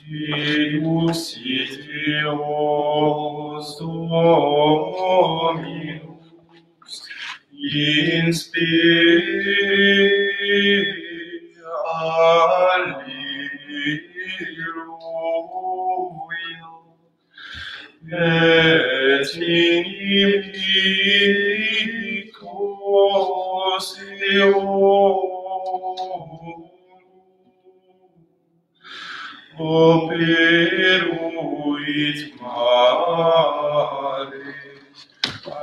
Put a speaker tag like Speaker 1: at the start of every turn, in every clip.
Speaker 1: Deus iteos Dominus, inspira, alleluia, et inimicos eorum operuit mare.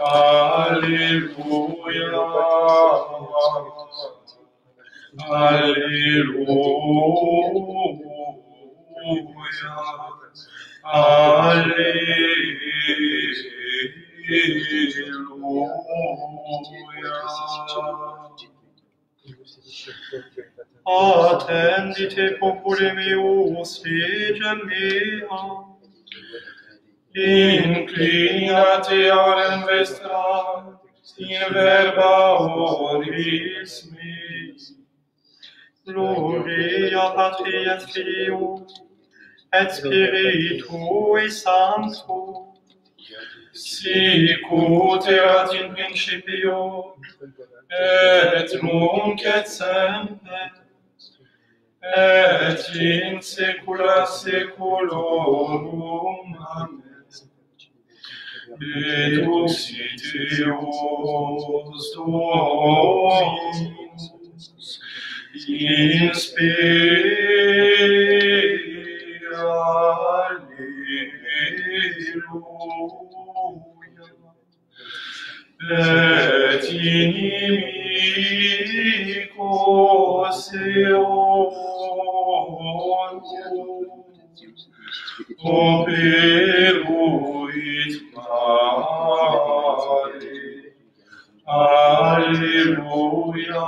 Speaker 1: Alleluia. Attendite populi meus, legem mea, inclinate aurem vestra, in verba oris mei. Gloria Patri et Filio, et Spiritui Sancto, sic ut erat in principio, et nunc et semper, et in saecula saeculorum. Amen. Deus iteos Dominus, inspira, alleluia, et inimicos eorum operuit mare. Alleluia.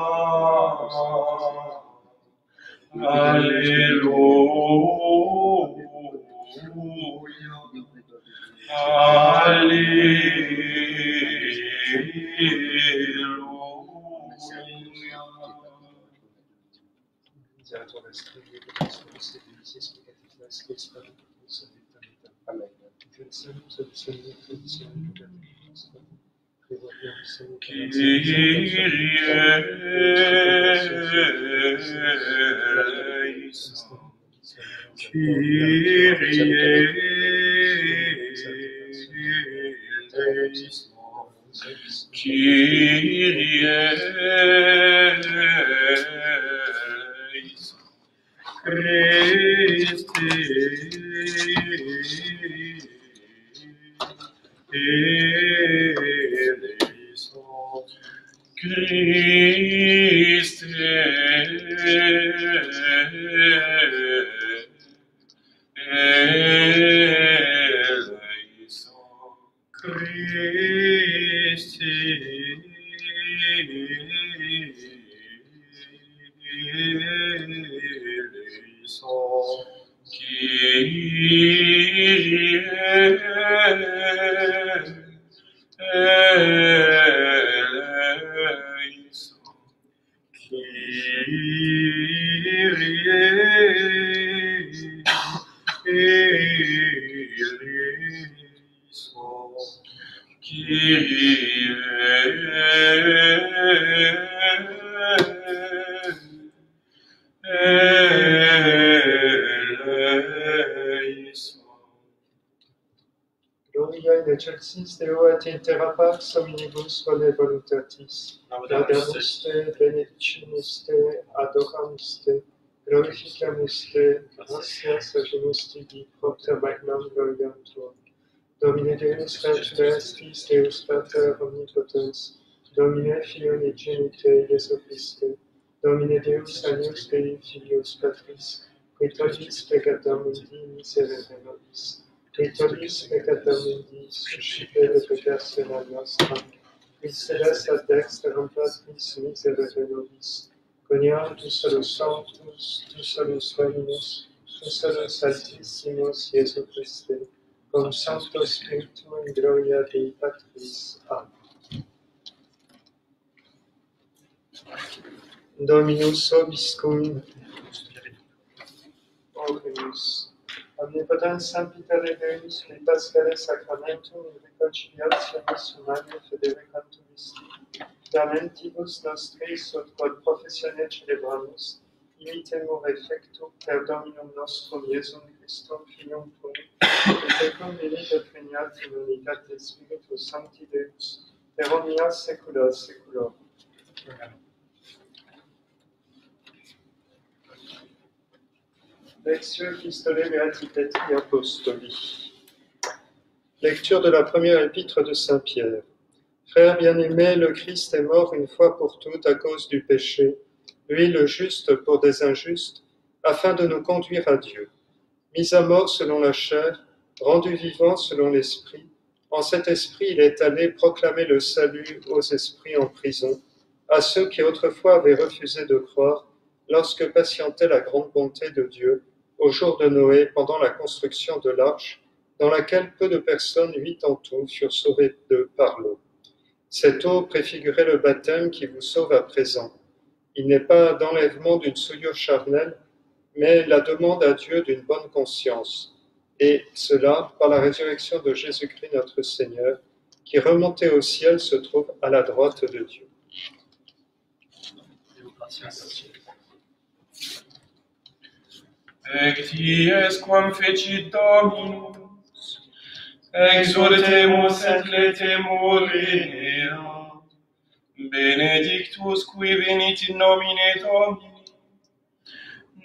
Speaker 2: Gloria in excelsis Deo et in terra pax omnibus vole voluntatis. Laudamus te, benedicimus te, adoramus te, glorificamus te, gratias agimus tibi, propter magnam gloriam tuam. Domine Deus Patris, Deus Pater omnipotens, Domine Filio Unigenitus Iesu Christe, Domine Deus Agnus Dei Filius Patris, qui tollis peccatum mundi miserere nobis, qui tollis peccatum mundi suscipe de peccatione nostra, qui sedes ad dexteram Patris miserere nobis, coniam tu salus sanctus, tu salus Dominus, tu salus altissimus Iesu Christe, cum Sancto Spiritum in gloria Dei Patris. Amen. Dominus vobiscum. Oremos. Omnipotens Sanctare Deus, qui pascale sacramentum in reconciliationis humanae federicantum isti, lamentibus nostris ut quod professione celebramus, imitemur effectu per Dominum nostrum Iesum Christum, Filium Tuum, et tecum venit regnat in unitate Spiritus Sancti Deus, per omnia saecula saeculorum. Amen. Lectio Epistolae Beatitati Apostoli. Lecture de la première épître de Saint Pierre. Frères bien-aimés, le Christ est mort une fois pour toutes à cause du péché, lui le juste pour des injustes, afin de nous conduire à Dieu. Mis à mort selon la chair, rendu vivant selon l'esprit, en cet esprit il est allé proclamer le salut aux esprits en prison, à ceux qui autrefois avaient refusé de croire, lorsque patientait la grande bonté de Dieu, au jour de Noé, pendant la construction de l'arche, dans laquelle peu de personnes, 8 en tout, furent sauvées par l'eau. Cette eau préfigurait le baptême qui vous sauve à présent. Il n'est pas d'enlèvement d'une souillure charnelle, mais la demande à Dieu d'une bonne conscience, et cela par la résurrection de Jésus-Christ notre Seigneur, qui remonté au ciel se trouve à la droite de Dieu.
Speaker 1: Ecties quam fecit Dominus, exhortemus et letemur linea, benedictus qui venit in nomine Domini,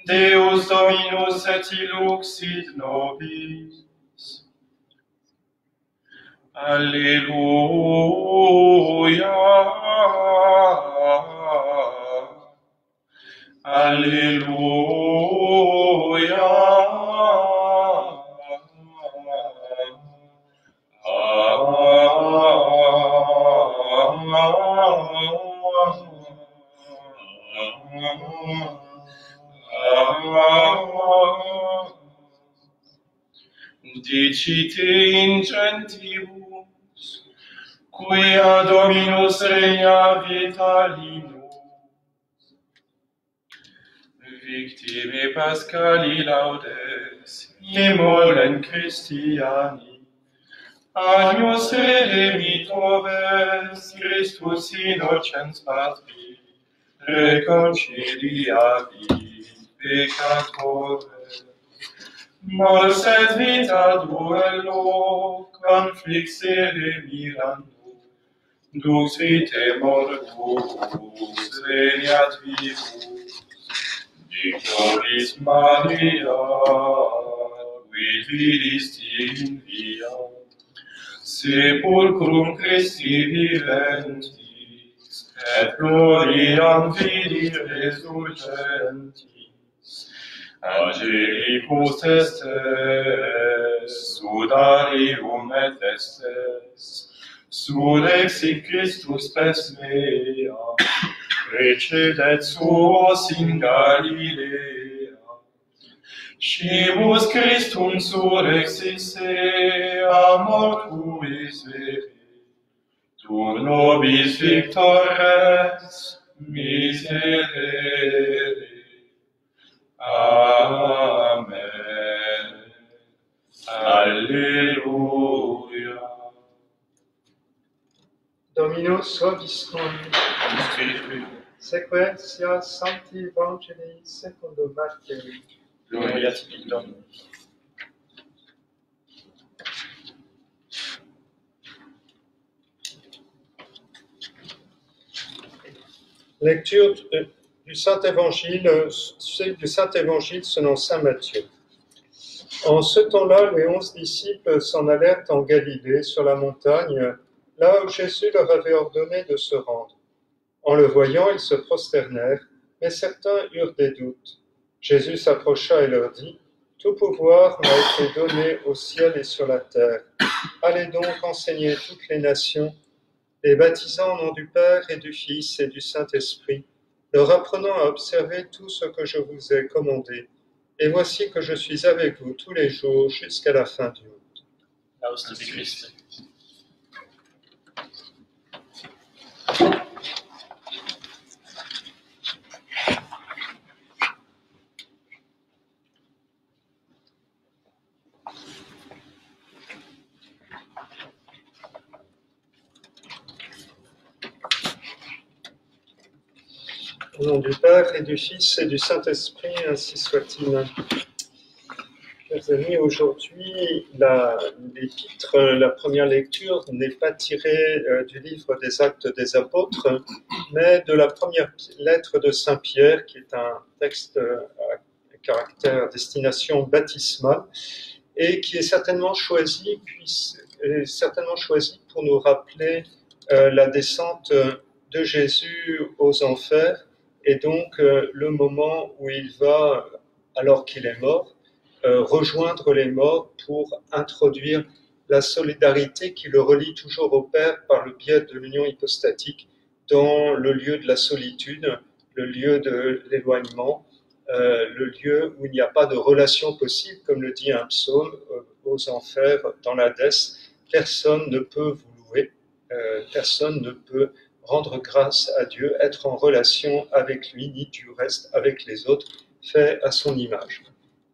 Speaker 1: Deus Dominus et illuxit nobis. Alleluia. Alleluia. Dicite in gentibus, quia Dominus regna vitalinus, victime Pascali laudes, imolent Christiani, agnus redemittores, Christus innocens patri, reconciliavi peccatores. Mors et vita duello, conflixere mirando, dux vitae mortuus regnat vivus, Victoris Maria, qui vidisti in via, sepulcrum Christi viventis, et gloriam vidi resurgentis. Angelicus testes, sudarium et estes, surrexit Christus pes mea, precedet suos in Galilea. Scibus Christum surrexisse a mortuis veri, tu nobis victores miserere. Amen. Alleluia.
Speaker 2: Dominus vobiscum. Sequentia Sancti Evangelii secundum Matthäus.
Speaker 1: Gloria tibi, Dominus.
Speaker 2: Lecture du Saint-Évangile selon saint Matthieu. En ce temps-là, les 11 disciples s'en allèrent en Galilée, sur la montagne, là où Jésus leur avait ordonné de se rendre. En le voyant, ils se prosternèrent, mais certains eurent des doutes. Jésus s'approcha et leur dit, « Tout pouvoir m'a été donné au ciel et sur la terre. Allez donc enseigner toutes les nations, les baptisant au nom du Père et du Fils et du Saint-Esprit, leur apprenant à observer tout ce que je vous ai commandé. Et voici que je suis avec vous tous les jours jusqu'à la fin du monde. »
Speaker 3: House to be Christ.
Speaker 2: Au nom du Père et du Fils et du Saint-Esprit, ainsi soit-il. Chers amis, aujourd'hui, l'épître, la première lecture n'est pas tirée du livre des Actes des Apôtres, mais de la première lettre de Saint Pierre, qui est un texte à caractère destination baptismale, et qui est certainement choisi pour nous rappeler la descente de Jésus aux enfers, et donc le moment où il va, alors qu'il est mort, rejoindre les morts pour introduire la solidarité qui le relie toujours au Père par le biais de l'union hypostatique dans le lieu de la solitude, le lieu de l'éloignement, le lieu où il n'y a pas de relation possible, comme le dit un psaume, aux enfers, dans l'Hadès. Personne ne peut vous louer, personne ne peut rendre grâce à Dieu, être en relation avec lui, ni du reste avec les autres, fait à son image.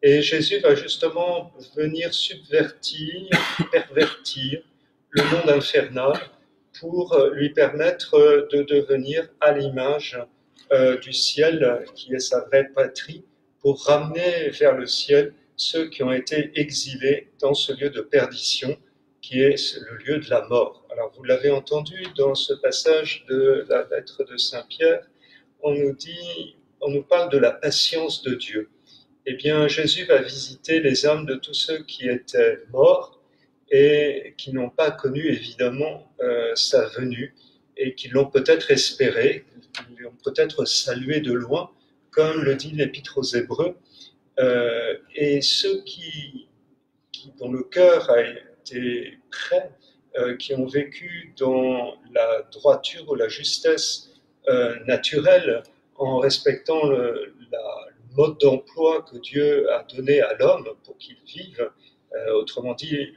Speaker 2: Et Jésus va justement venir subvertir, pervertir le monde infernal pour lui permettre de devenir à l'image du ciel, qui est sa vraie patrie, pour ramener vers le ciel ceux qui ont été exilés dans ce lieu de perdition, qui est le lieu de la mort. Alors vous l'avez entendu dans ce passage de la lettre de Saint Pierre, on nous parle de la patience de Dieu. Eh bien, Jésus va visiter les âmes de tous ceux qui étaient morts et qui n'ont pas connu évidemment sa venue et qui l'ont peut-être espéré, qui l'ont peut-être salué de loin, comme le dit l'Épître aux Hébreux. Et ceux dont le cœur a été prêt, qui ont vécu dans la droiture ou la justesse naturelle, en respectant le mode d'emploi que Dieu a donné à l'homme pour qu'il vive, autrement dit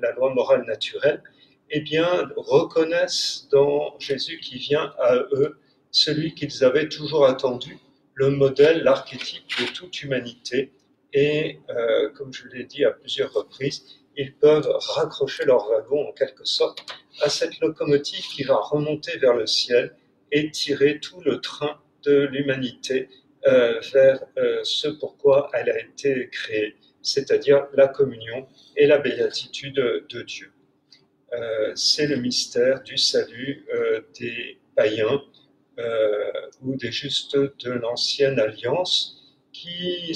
Speaker 2: la loi morale naturelle, eh bien reconnaissent dans Jésus qui vient à eux celui qu'ils avaient toujours attendu, le modèle, l'archétype de toute humanité. Et comme je l'ai dit à plusieurs reprises, ils peuvent raccrocher leur wagon en quelque sorte à cette locomotive qui va remonter vers le ciel et tirer tout le train de l'humanité vers ce pourquoi elle a été créée, c'est-à-dire la communion et la béatitude de Dieu. C'est le mystère du salut des païens ou des justes de l'ancienne alliance qui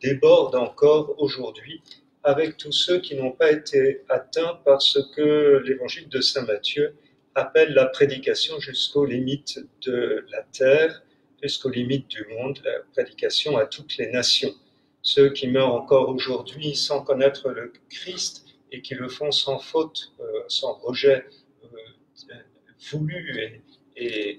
Speaker 2: déborde encore aujourd'hui avec tous ceux qui n'ont pas été atteints par ce que l'évangile de saint Matthieu appelle la prédication jusqu'aux limites de la terre, jusqu'aux limites du monde, la prédication à toutes les nations. Ceux qui meurent encore aujourd'hui sans connaître le Christ et qui le font sans faute, sans rejet voulu et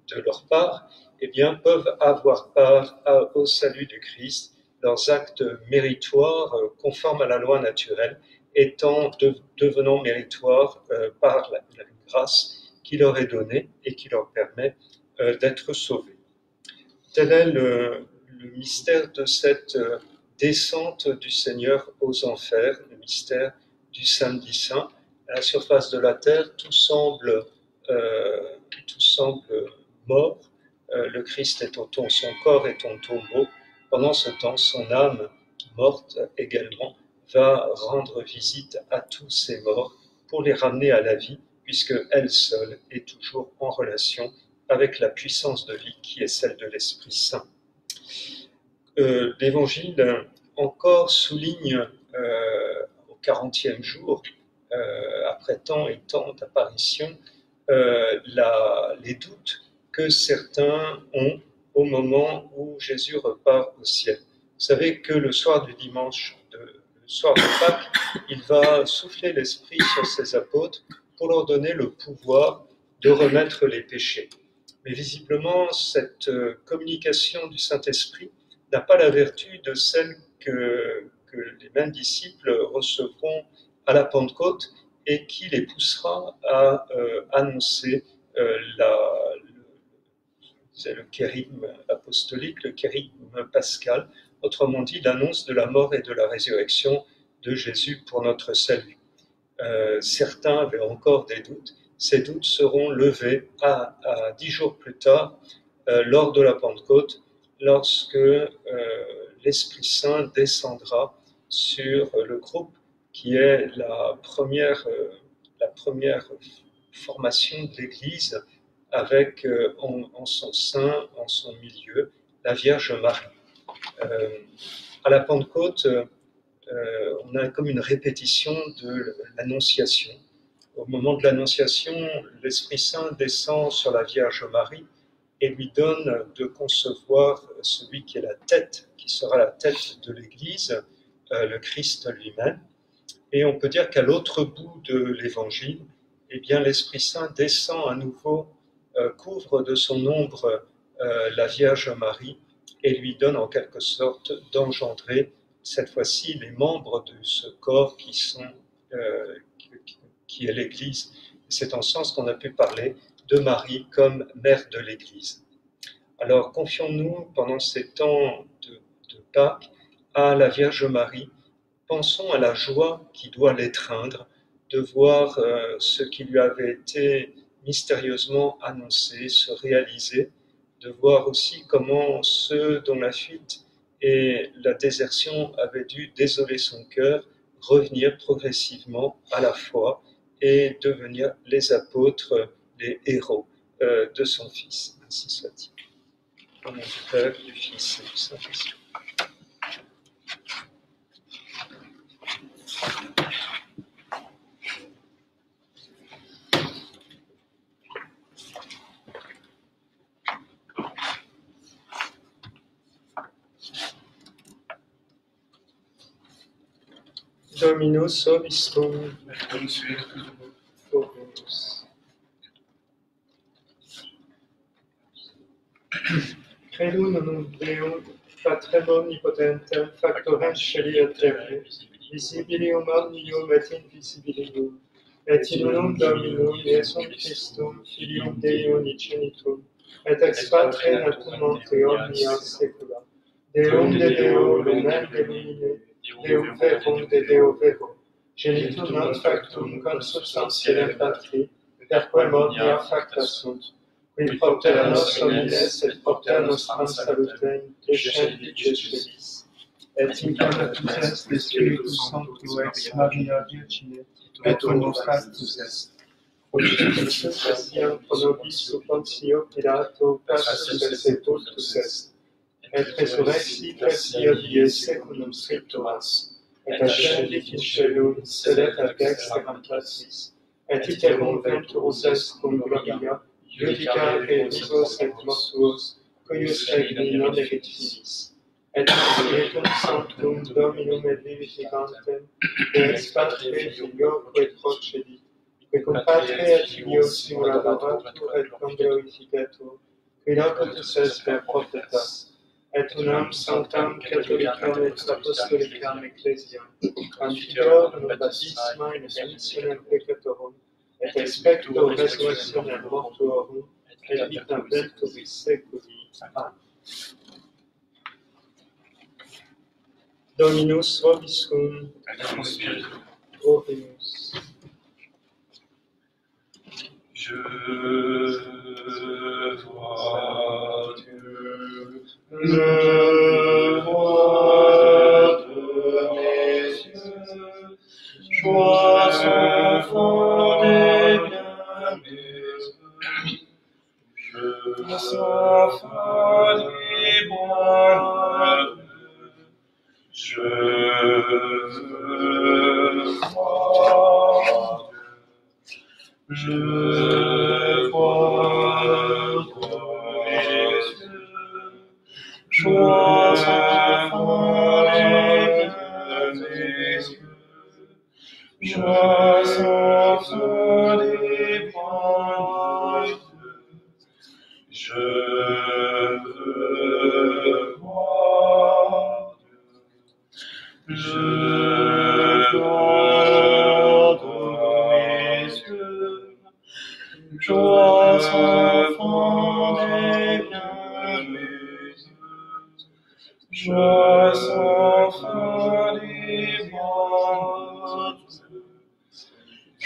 Speaker 2: de leur part, eh bien, peuvent avoir part au salut du Christ, leurs actes méritoires, conformes à la loi naturelle, devenant méritoires par la grâce qui leur est donnée et qui leur permet d'être sauvés. Tel est le mystère de cette descente du Seigneur aux enfers, le mystère du samedi saint. À la surface de la terre, tout semble mort. Le Christ est son corps est en tombeau. Pendant ce temps, son âme, morte également, va rendre visite à tous ces morts pour les ramener à la vie, puisque elle seule est toujours en relation avec la puissance de vie qui est celle de l'Esprit Saint. L'Évangile encore souligne au 40e jour, après tant et tant d'apparitions, les doutes que certains ont au moment où Jésus repart au ciel. Vous savez que le soir du dimanche, le soir de Pâques, il va souffler l'Esprit sur ses apôtres pour leur donner le pouvoir de remettre les péchés. Mais visiblement, cette communication du Saint-Esprit n'a pas la vertu de celle que les mêmes disciples recevront
Speaker 3: à la Pentecôte et qui les poussera à annoncer le kérigme apostolique, le kérigme pascal, autrement dit l'annonce de la mort et de la résurrection de Jésus pour notre salut. Certains avaient encore des doutes. Ces doutes seront levés à 10 jours plus tard, lors de la Pentecôte, lorsque l'Esprit Saint descendra sur le groupe qui est la première formation de l'Église avec en son sein, en son milieu, la Vierge Marie. À la Pentecôte, on a comme une répétition de l'Annonciation. Au moment de l'Annonciation, l'Esprit Saint descend sur la Vierge Marie et lui donne de concevoir celui qui est la tête, qui sera la tête de l'Église, le Christ lui-même. Et on peut dire qu'à l'autre bout de l'Évangile, eh bien, l'Esprit Saint descend à nouveau, couvre de son ombre la Vierge Marie et lui donne en quelque sorte d'engendrer cette fois-ci les membres de ce corps qui est l'Église. C'est en ce sens qu'on a pu parler de Marie comme mère de l'Église. Alors confions-nous pendant ces temps de Pâques à la Vierge Marie. Pensons à la joie qui doit l'étreindre de voir ce qui lui avait été mystérieusement annoncé se réaliser, de voir aussi comment ceux dont la fuite et la désertion avaient dû désoler son cœur revenir progressivement à la foi et devenir les apôtres, les héros de son Fils. Ainsi soit-il. Au nom du Père, du Fils et du Saint-Esprit.
Speaker 2: Dominus vobiscum. Dominus. Credum unum Deum, Patrem omnipotentem, factorem sceli et terrae, visibilium omnium et invisibilium, et in unum Dominum Iesum Christum, Filium Dei unigenitum, et ex Patre natumante omnia saecula, Deum de Deo, lumen de lumine, Deum verum de Deo vero, genitum non factum consubstantialem Patri, perquem omnia facta sunt, qui propter nos homines et propter nostram salutem, descendit Celis. Et incarnatus est de Spiritus Sanctus ex Maria Virgine, et unofractus est. Crucifixus estiam pro nobis sub Pontio Pilato, passus et sepultus est. Et resurrexit tertia die secundum scripturas, et ascendit in caelum, sedet ad dexteram Patris, et iterum venturus est cum gloria, judicare vivos et mortuos, cuius regni non erit finis. Et Spiritum Sanctum Dominum et vivificantem, de ex Patre Filioque et procedit, que cum Patre et Filio simuladoratur et cum glorificatur, qui locutus est per prophetas, et unam sanctam catholicam et apostolicam ecclesiam, confiteor in baptisma in remissionem peccatorum, et expecto resurrectionem mortuorum, et vitam venturis seculi. Amen. Dominus vobiscum, Oremus.
Speaker 1: Je vois Dieu, le roi de mes yeux, joie sans fondée bien mes je sans folie moi, je vois je vois de mes yeux, joie sans folie bien mes yeux, joie sans folie moi, je veux voir Dieu, je vois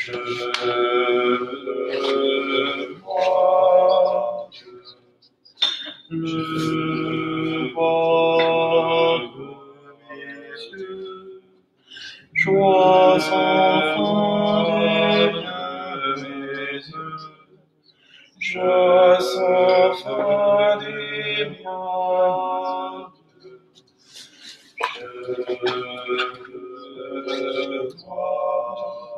Speaker 1: Je vois, je vois de mes yeux, joie sans fin des biens de mes yeux, joie sans fin des biens de je vois.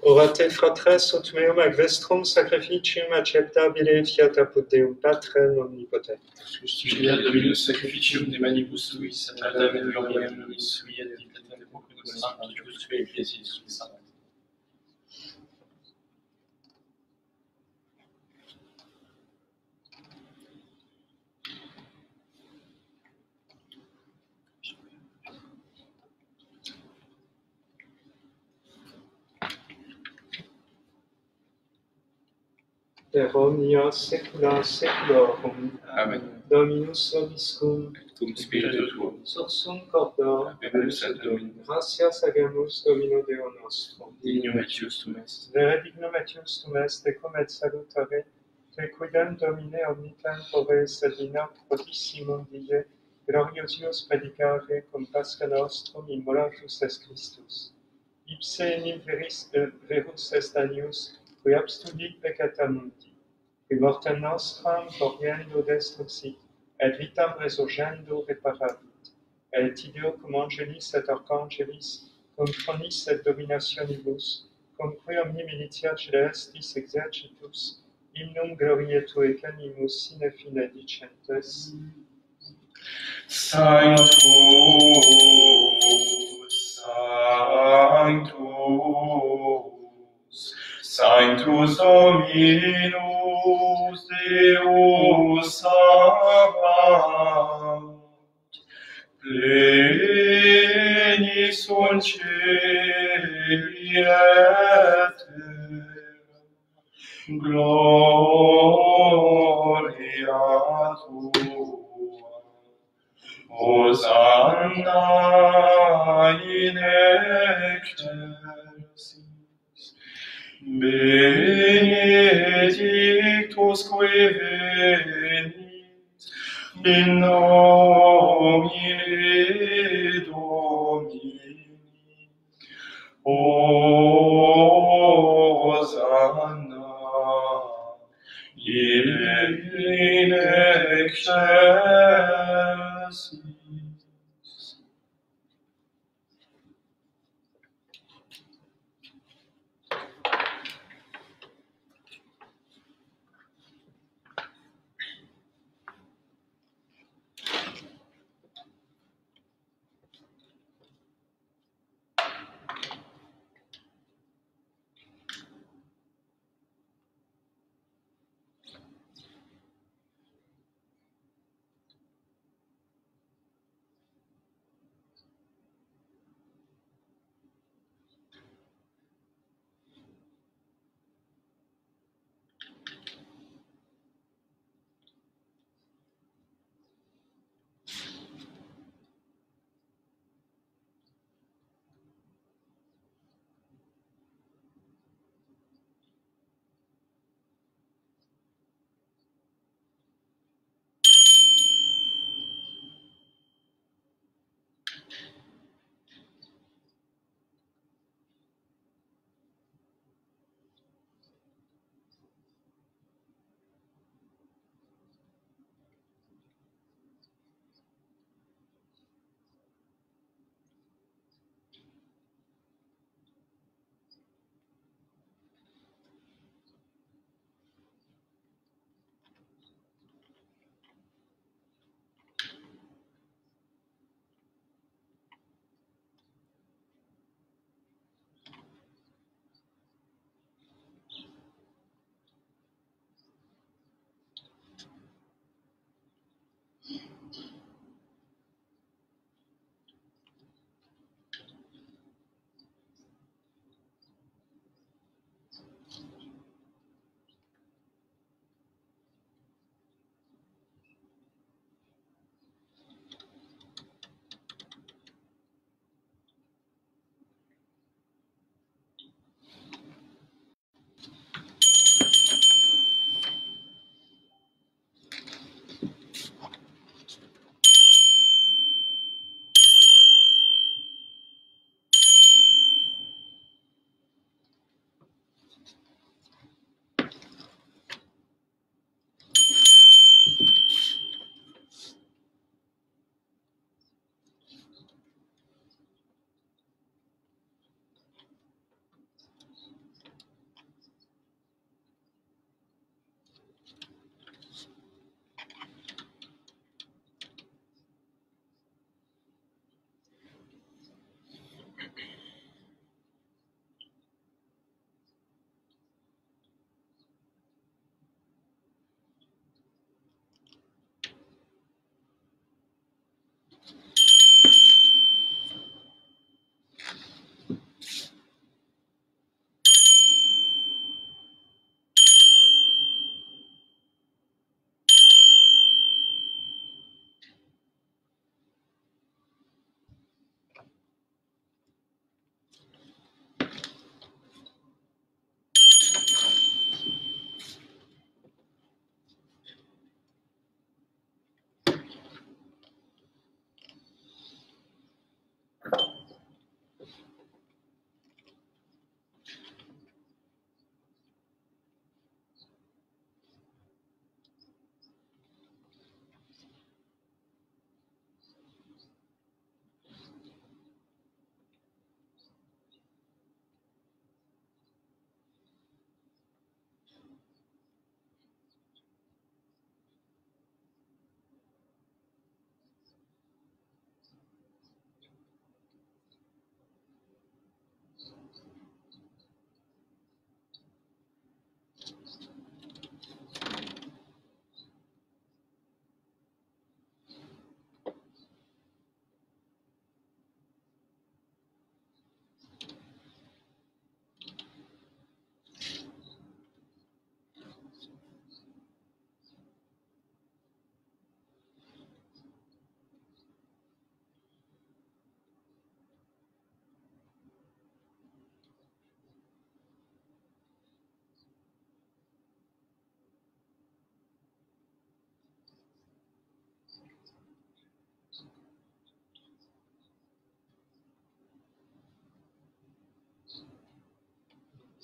Speaker 3: Orate fratres ut meum ac vestrum sacrificium acceptabile fiat apud Deum Patrem omnipotens.
Speaker 1: Justifiat Dominus sacrificium de manibus suis, et adame gloriam nomis sui, et dictatem procunus sanctus sui ecclesiis sui.
Speaker 2: per omnia saecula saeculorum.
Speaker 1: Amen.
Speaker 2: Dominus vobiscum,
Speaker 1: Cum spiritu tuo,
Speaker 2: sursum corda,
Speaker 1: habemus ad Domino,
Speaker 2: gratias agemus Domino Deo nostrum.
Speaker 1: dignum et justum est.
Speaker 2: Vere dignum et justum est, cum et salutare, te quidem Domine omnitempore sed in hoc protissimum die, gloriosius predicare cum Pascha nostrum immolatus est Christus. Ipse in verus est agnus, qui abstudit peccata mundi, qui mortem nostram corriendo destrucit, et vitam resurgendo reparavit, et ideo cum angelis et archangelis, cum tronis et dominationibus, cum qui omni militia celestis exercitus, hymnum gloriae Tuae canimus sine fine dicentes.
Speaker 1: Sanctus, Sanctus Dominus Deus Sabaoth, pleni sunt cieli et terra, gloria tua. Hosanna in excelsis, benedictus qui venit in nomine Domini. Hosanna in excelsis.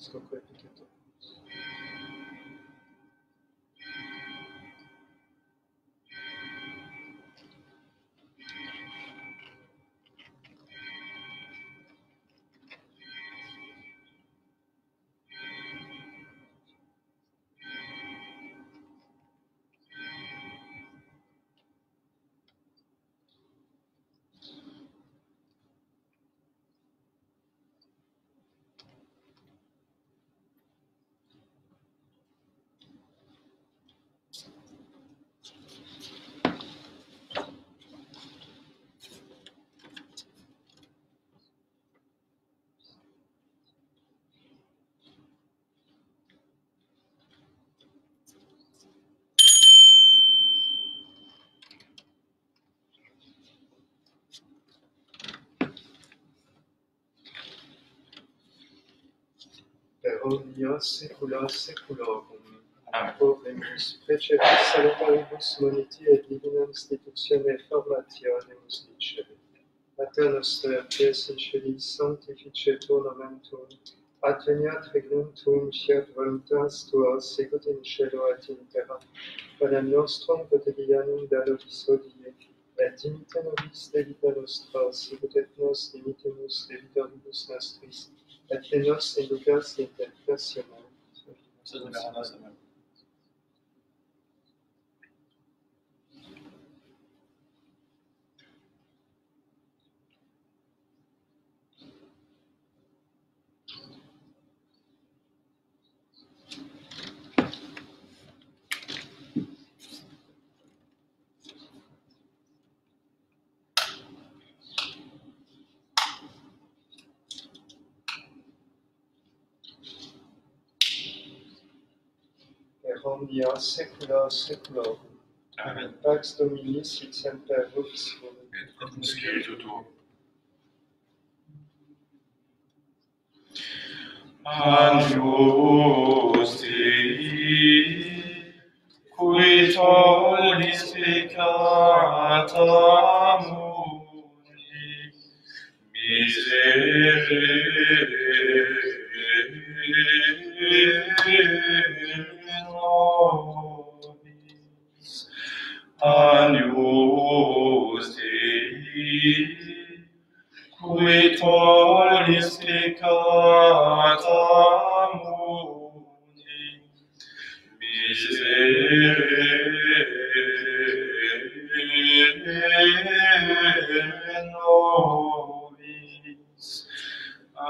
Speaker 2: nuestro pecado. Per omnia saecula saeculorum.
Speaker 1: Amen.
Speaker 2: Oremus precepis salutaribus moniti et divina institutione formationibus dicere. Pater noster, qui es in celis, sanctificetur nomen tuum, adveniat regnum tuum, fiat voluntas tua, sicut in cielo et in terra. Panem nostrum quotidianum da nobis hodie, et dimite nobis debita nostra, sicut et nos dimitemus debitoribus nostris, et ne nos inducas in tentationem,
Speaker 1: Ça nous rend ça même.
Speaker 2: per omnia saecula saeculorum.
Speaker 1: Amen.
Speaker 2: Pax Domini sit semper vobiscum.
Speaker 1: Et cum spiritu tuo. Agnus Dei, qui tollis peccata mundi, miserere nobis. Agnus Dei, qui tollis peccata mundi, miserere nobis.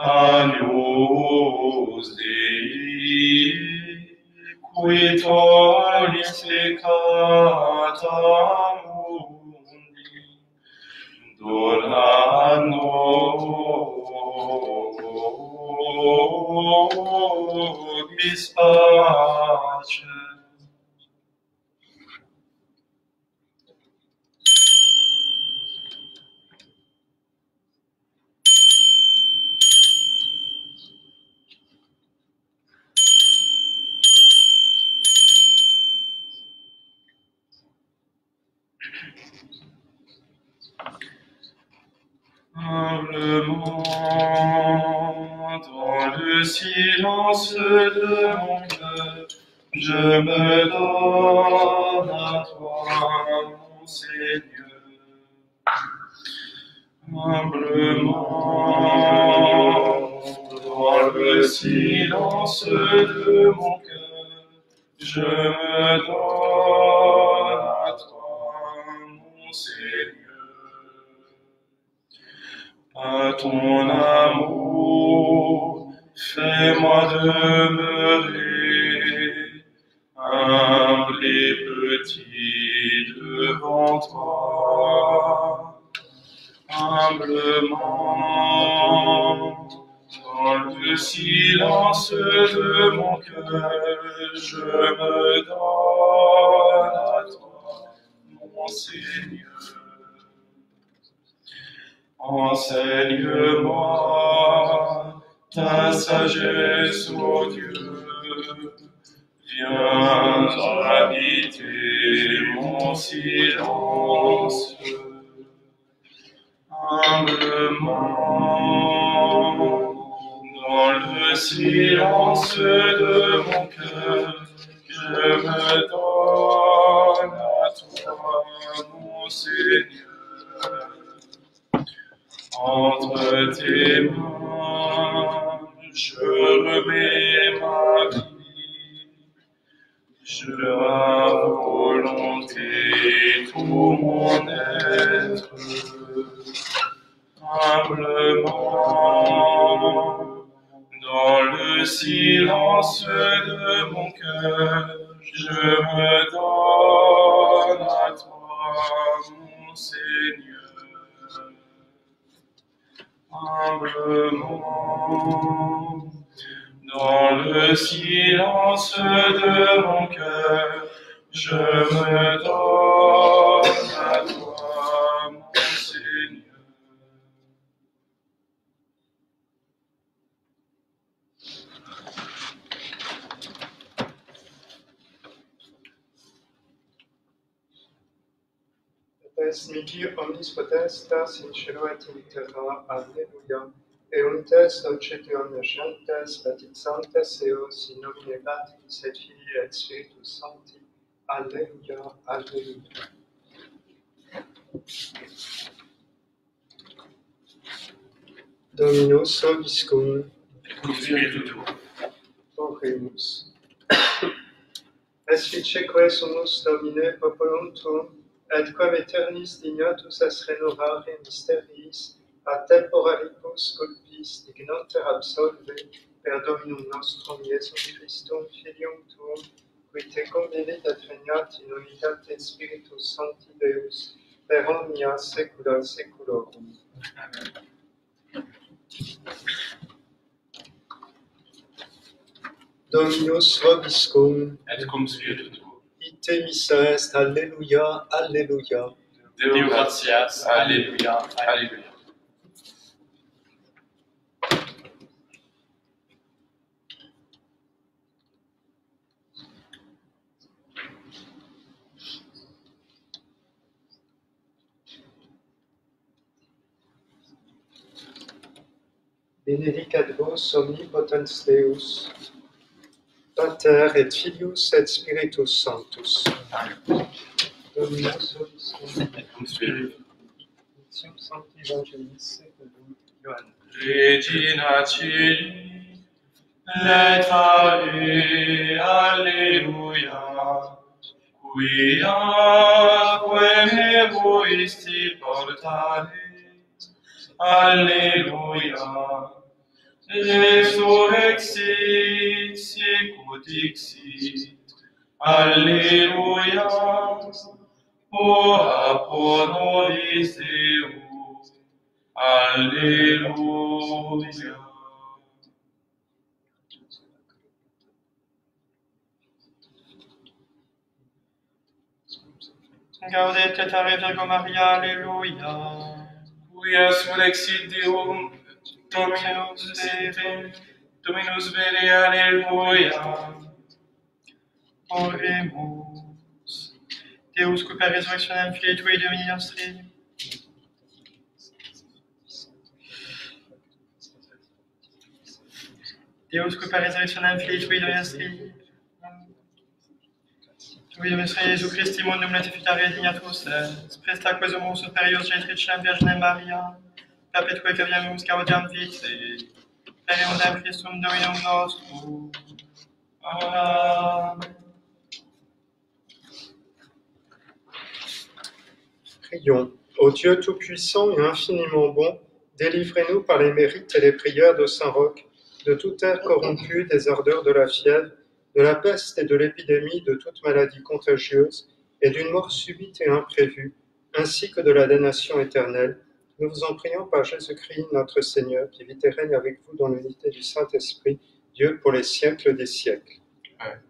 Speaker 1: Agnus Dei, qui tollis peccata mundi, dona nobis pace. Humblement, dans le silence de mon cœur, je me donne à toi, mon Seigneur. Humblement, dans le silence de mon cœur, je me donne à toi, mon Seigneur. À ton amour, fais-moi demeurer, humble et petit devant toi. Humblement, dans le silence de mon cœur, je me donne à toi, mon Seigneur. Enseigne-moi ta sagesse, ô Dieu, viens habiter mon silence. Humblement, dans le silence silence de mon cœur, je me donne à toi, mon Seigneur. Entre tes mains, je remets ma vie, ma volonté, tout mon être, humblement, dans le silence de mon cœur, je me donne à toi, mon Seigneur. Humblement, dans le silence de mon cœur, je me donne à toi, mon Seigneur.
Speaker 2: Potest mihi omnis potestas in cielo et in terra, alleluia. Euntes docet omniscientes, patit sanctes eos in nomine Patris et Filii et Spiritus Sancti, alleluia, alleluia. Dominus vobiscum,
Speaker 1: Cum spiritu tuo.
Speaker 2: Oremus. Esficeque sumus Domine populum tuum, et quam aeternis dignatus est renovare mysteriis, a temporalibus culpis dignanter absolve, per Dominum nostrum Iesum Christum, Filium tuum, qui te convenit et regnat in unitate Spiritus Sancti Deus, per omnia saecula saeculorum.
Speaker 1: Amen.
Speaker 2: Dominus vobiscum,
Speaker 1: Et cum spiritu tuo.
Speaker 2: ite missa est, alleluia, alleluia.
Speaker 1: Deo gratias, alleluia, alleluia.
Speaker 2: Benedicat vos omnipotens Deus, Pater et Filius et Spiritus Sanctus. Dominus vobiscum,
Speaker 1: Et cum spiritu.
Speaker 2: itium Sancti Evangelis Secundum Ioannem.
Speaker 1: Regina Celi, letare, alleluia, quia me voisti portare, alleluia, resurrexit, sicut dixit, alleluia, ora pro nobis Deus, alleluia.
Speaker 4: Gaudete cetare Virgo Maria, alleluia.
Speaker 1: Quia surrexit Deum, Dominus vere, alleluia.
Speaker 4: Oremus. Deus qui per resurrectionem Filii Tui Domini nostri, Deus qui per resurrectionem Filii Tui Domini nostri, Tui Domini nostri Iesu Christi mundum letificare dignatus est, presta quesumus superius Getricem Virginem Maria, perpetue caviamus gaudiam vitae, per eundem Christum Dominum nostrum. Amen.
Speaker 2: Prions. Ô Dieu tout-puissant et infiniment bon, délivrez-nous par les mérites et les prières de Saint Roch de toute air corrompu, des ardeurs de la fièvre, de la peste et de l'épidémie, de toute maladie contagieuse et d'une mort subite et imprévue, ainsi que de la damnation éternelle. Nous vous en prions par Jésus-Christ, notre Seigneur, qui vit et règne avec vous dans l'unité du Saint-Esprit, Dieu pour les siècles des siècles.
Speaker 1: Amen.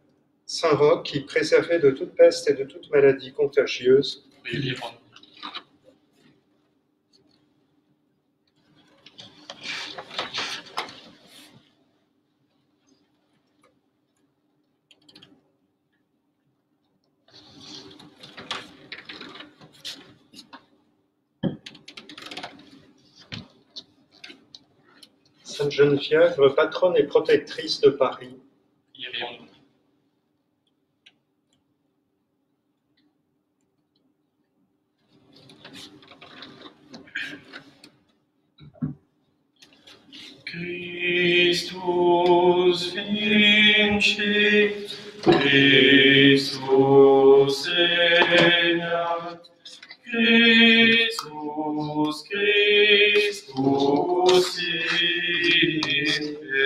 Speaker 2: Saint Roch, qui préservait de toute peste et de toute maladie contagieuse,
Speaker 1: Délivre-nous.
Speaker 2: Sainte Geneviève, patronne et protectrice de Paris.
Speaker 1: Priez pour nous. Christus vincit, Christus regnat, Christus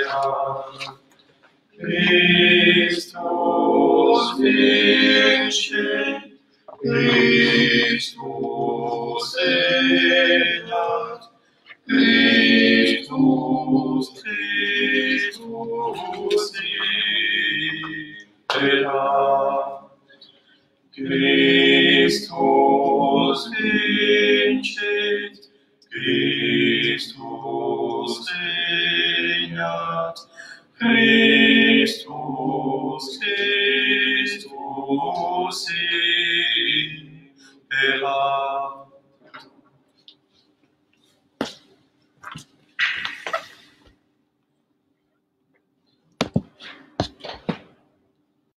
Speaker 1: imperat. Christus vincit, Christus regnat, Christus imperat. Christus vincit, Christus regnat, Christus imperat.